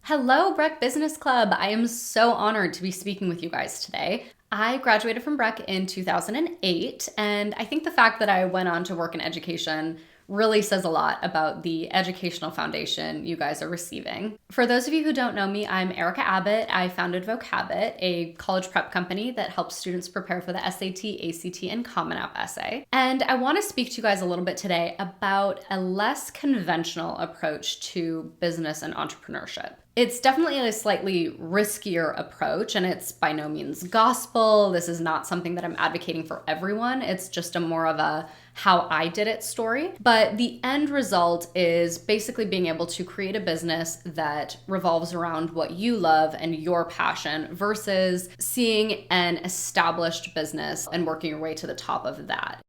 Hello, Breck Business Club. I am so honored to be speaking with you guys today. I graduated from Breck in 2008, and I think the fact that I went on to work in education really says a lot about the educational foundation you guys are receiving. For those of you who don't know me, I'm Erica Abbett. I founded Vocabbett, a college prep company that helps students prepare for the SAT, ACT, and Common App essay. And I want to speak to you guys a little bit today about a less conventional approach to business and entrepreneurship. It's definitely a slightly riskier approach, and it's by no means gospel. This is not something that I'm advocating for everyone. It's just a more of a how I did it story. But the end result is basically being able to create a business that revolves around what you love and your passion versus seeing an established business and working your way to the top of that.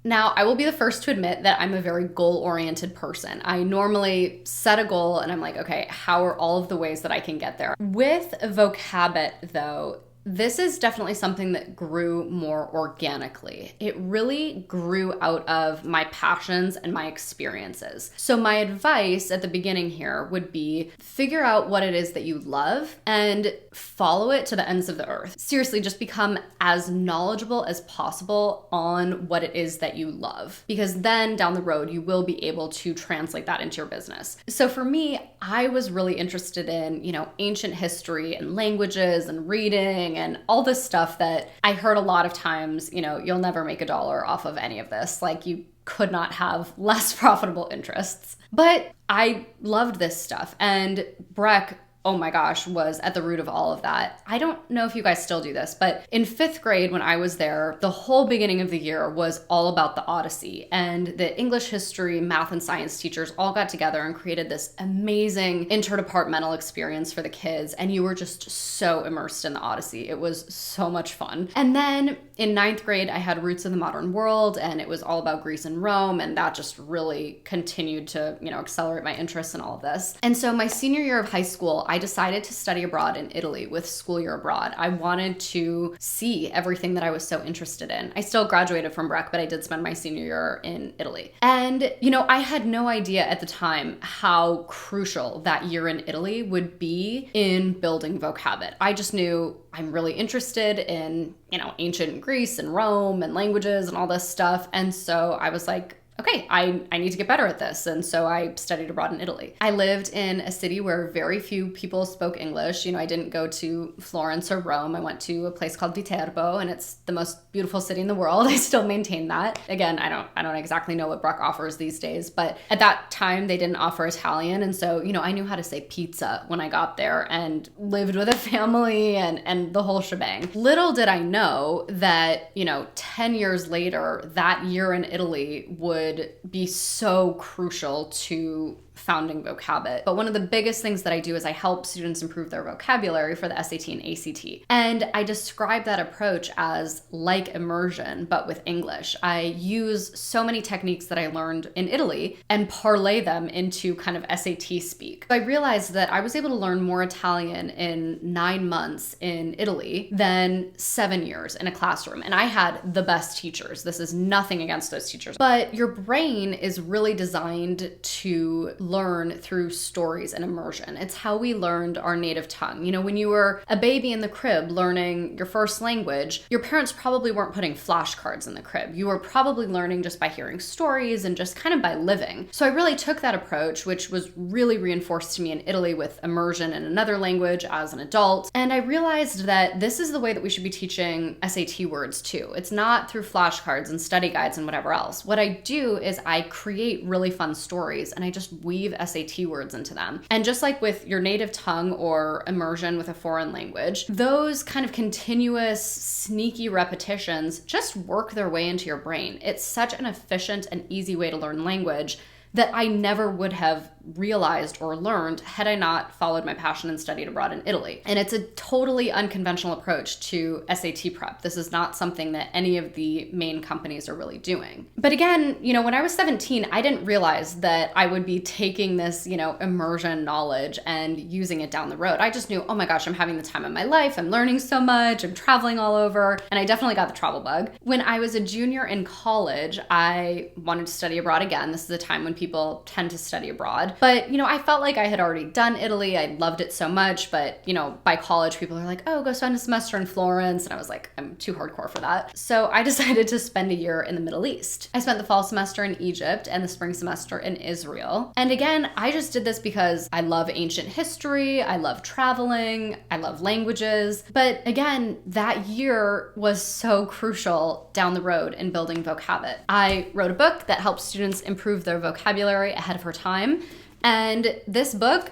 Now, I will be the first to admit that I'm a very goal-oriented person. I normally set a goal and I'm like, okay, how are all of the ways that I can get there? With Vocabbett, though, this is definitely something that grew more organically. It really grew out of my passions and my experiences. So my advice at the beginning here would be figure out what it is that you love and follow it to the ends of the earth. Seriously, just become as knowledgeable as possible on what it is that you love, because then down the road, you will be able to translate that into your business. So for me, I was really interested in, ancient history and languages and reading and all this stuff that I heard a lot of times, you'll never make $1 off of any of this. Like, you could not have less profitable interests. But I loved this stuff, and Breck, oh my gosh, was at the root of all of that. I don't know if you guys still do this, but in 5th grade when I was there, the whole beginning of the year was all about the Odyssey. And the English, history, math, and science teachers all got together and created this amazing interdepartmental experience for the kids. And you were just so immersed in the Odyssey. It was so much fun. And then in 9th grade, I had Roots of the Modern World, and it was all about Greece and Rome. And that just really continued to, accelerate my interest in all of this. And so my senior year of high school, I decided to study abroad in Italy with School Year Abroad. I wanted to see everything that I was so interested in. I still graduated from Breck, but I did spend my senior year in Italy. And, I had no idea at the time how crucial that year in Italy would be in building Vocabbett. I just knew I'm really interested in, ancient Greece and Rome and languages and all this stuff. And so I was like, okay, I need to get better at this. And so I studied abroad in Italy. I lived in a city where very few people spoke English. I didn't go to Florence or Rome. I went to a place called Viterbo, and it's the most beautiful city in the world. I still maintain that. Again, I don't exactly know what Breck offers these days, but at that time they didn't offer Italian. And so, I knew how to say pizza when I got there and lived with a family and the whole shebang. Little did I know that, 10 years later, that year in Italy would be so crucial to founding Vocabbett. But one of the biggest things that I do is I help students improve their vocabulary for the SAT and ACT. And I describe that approach as like immersion, but with English. I use so many techniques that I learned in Italy and parlay them into kind of SAT speak. I realized that I was able to learn more Italian in 9 months in Italy than 7 years in a classroom. And I had the best teachers. This is nothing against those teachers. But your brain is really designed to learn through stories and immersion. It's how we learned our native tongue. When you were a baby in the crib learning your first language, your parents probably weren't putting flashcards in the crib. You were probably learning just by hearing stories and just kind of by living. So I really took that approach, which was really reinforced to me in Italy with immersion in another language as an adult. And I realized that this is the way that we should be teaching SAT words too. It's not through flashcards and study guides and whatever else. What I do is I create really fun stories and I just weave SAT words into them. And just like with your native tongue or immersion with a foreign language, those kind of continuous, sneaky repetitions just work their way into your brain. It's such an efficient and easy way to learn language that I never would have realized or learned had I not followed my passion and studied abroad in Italy. And it's a totally unconventional approach to SAT prep. This is not something that any of the main companies are really doing. But again, when I was 17, I didn't realize that I would be taking this, immersion knowledge and using it down the road. I just knew, oh my gosh, I'm having the time of my life. I'm learning so much. I'm traveling all over. And I definitely got the travel bug. When I was a junior in college, I wanted to study abroad again. This is a time when people tend to study abroad. But, I felt like I had already done Italy. I loved it so much. But, by college, people are like, oh, go spend a semester in Florence. And I was like, I'm too hardcore for that. So I decided to spend a year in the Middle East. I spent the fall semester in Egypt and the spring semester in Israel. And again, I just did this because I love ancient history. I love traveling. I love languages. But again, that year was so crucial down the road in building Vocabbett. I wrote a book that helps students improve their vocabulary ahead of her time. And this book,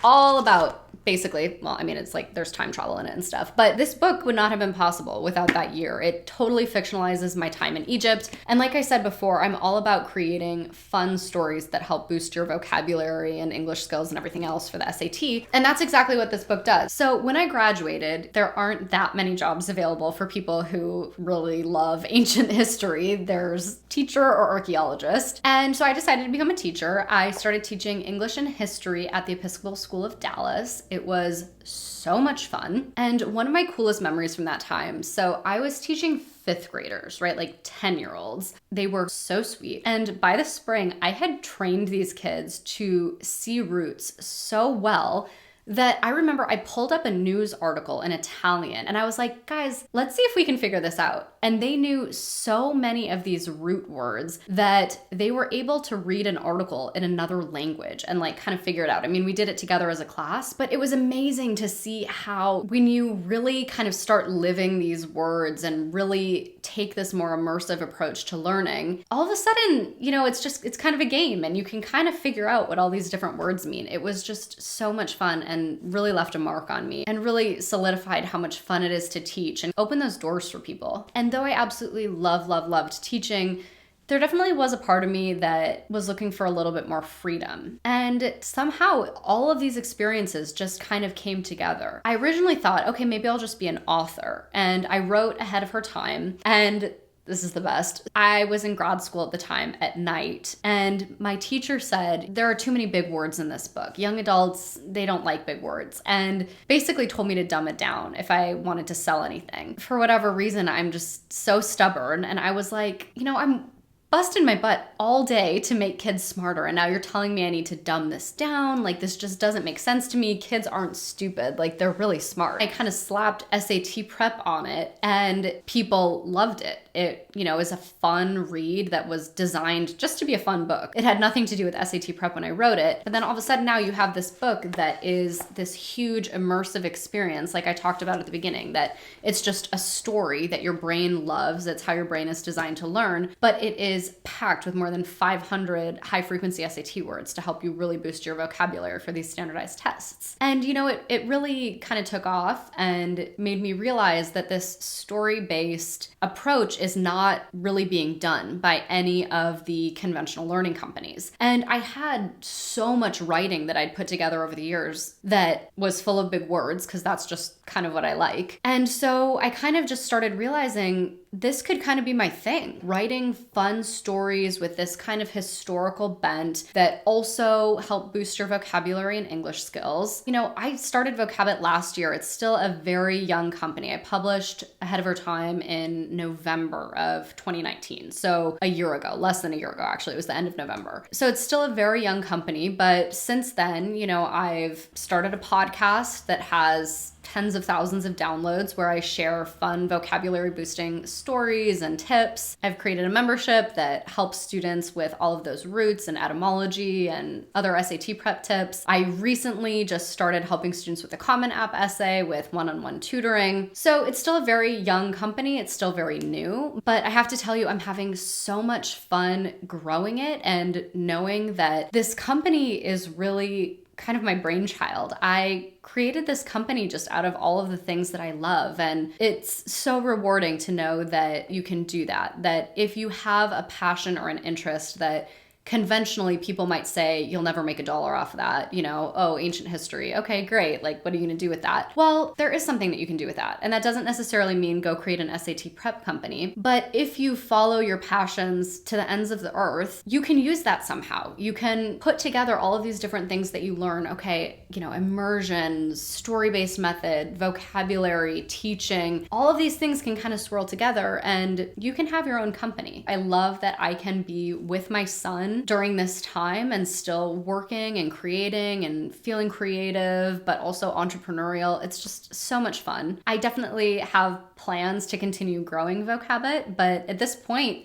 all about basically, well, I mean, it's like there's time travel in it and stuff, but this book would not have been possible without that year. It totally fictionalizes my time in Egypt. And like I said before, I'm all about creating fun stories that help boost your vocabulary and English skills and everything else for the SAT. And that's exactly what this book does. So when I graduated, there aren't that many jobs available for people who really love ancient history. There's teacher or archaeologist. And so I decided to become a teacher. I started teaching English and history at the Episcopal School of Dallas. It was so much fun. And one of my coolest memories from that time, so I was teaching fifth graders, right? Like 10-year-olds. They were so sweet. And by the spring, I had trained these kids to see roots so well that I remember I pulled up a news article in Italian and I was like, guys, let's see if we can figure this out. And they knew so many of these root words that they were able to read an article in another language and like kind of figure it out. I mean, we did it together as a class, but it was amazing to see how when you really kind of start living these words and really take this more immersive approach to learning, all of a sudden, it's kind of a game and you can kind of figure out what all these different words mean. It was just so much fun and really left a mark on me and really solidified how much fun it is to teach and open those doors for people. And though I absolutely loved teaching, there definitely was a part of me that was looking for a little bit more freedom. And somehow all of these experiences just kind of came together. I originally thought, okay, maybe I'll just be an author. And I wrote ahead of her time. And this is the best. I was in grad school at the time at night, and my teacher said, there are too many big words in this book. Young adults, they don't like big words, and basically told me to dumb it down if I wanted to sell anything. For whatever reason, I'm just so stubborn, and I was like, I'm busted my butt all day to make kids smarter, and now you're telling me I need to dumb this down. Like, this just doesn't make sense to me. Kids aren't stupid. Like, they're really smart. I kind of slapped SAT prep on it, and people loved it. It, is a fun read that was designed just to be a fun book. It had nothing to do with SAT prep when I wrote it. But then all of a sudden now you have this book that is this huge immersive experience, like I talked about at the beginning, that it's just a story that your brain loves. It's how your brain is designed to learn, but it is packed with more than 500 high-frequency SAT words to help you really boost your vocabulary for these standardized tests. And, it really kind of took off and made me realize that this story-based approach is not really being done by any of the conventional learning companies. And I had so much writing that I'd put together over the years that was full of big words, because that's just kind of what I like. And so I kind of just started realizing this could kind of be my thing, writing fun stories with this kind of historical bent that also help boost your vocabulary and English skills. I started Vocabbett last year. It's still a very young company. I published ahead of her time in November of 2019. So a year ago, less than a year ago, actually. It was the end of November. So it's still a very young company, but since then, I've started a podcast that has tens of thousands of downloads where I share fun vocabulary boosting stories and tips. I've created a membership that helps students with all of those roots and etymology and other SAT prep tips. I recently just started helping students with the Common App essay with one-on-one tutoring. So it's still a very young company. It's still very new, but I have to tell you, I'm having so much fun growing it and knowing that this company is really kind of my brainchild. I created this company just out of all of the things that I love. And it's so rewarding to know that you can do that, that if you have a passion or an interest that conventionally people might say you'll never make $1 off of that, oh, ancient history. Okay, great. Like, what are you going to do with that? Well, there is something that you can do with that. And that doesn't necessarily mean go create an SAT prep company. But if you follow your passions to the ends of the earth, you can use that somehow. You can put together all of these different things that you learn. Okay, immersion, story-based method, vocabulary, teaching, all of these things can kind of swirl together and you can have your own company. I love that I can be with my son fun during this time and still working and creating and feeling creative, but also entrepreneurial. It's just so much fun. I definitely have plans to continue growing Vocabbett, but at this point,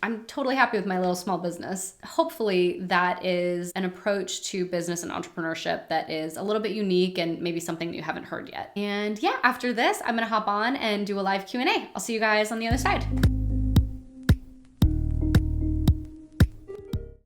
I'm totally happy with my little small business. Hopefully that is an approach to business and entrepreneurship that is a little bit unique and maybe something that you haven't heard yet. And yeah, after this, I'm gonna hop on and do a live Q&A. I'll see you guys on the other side.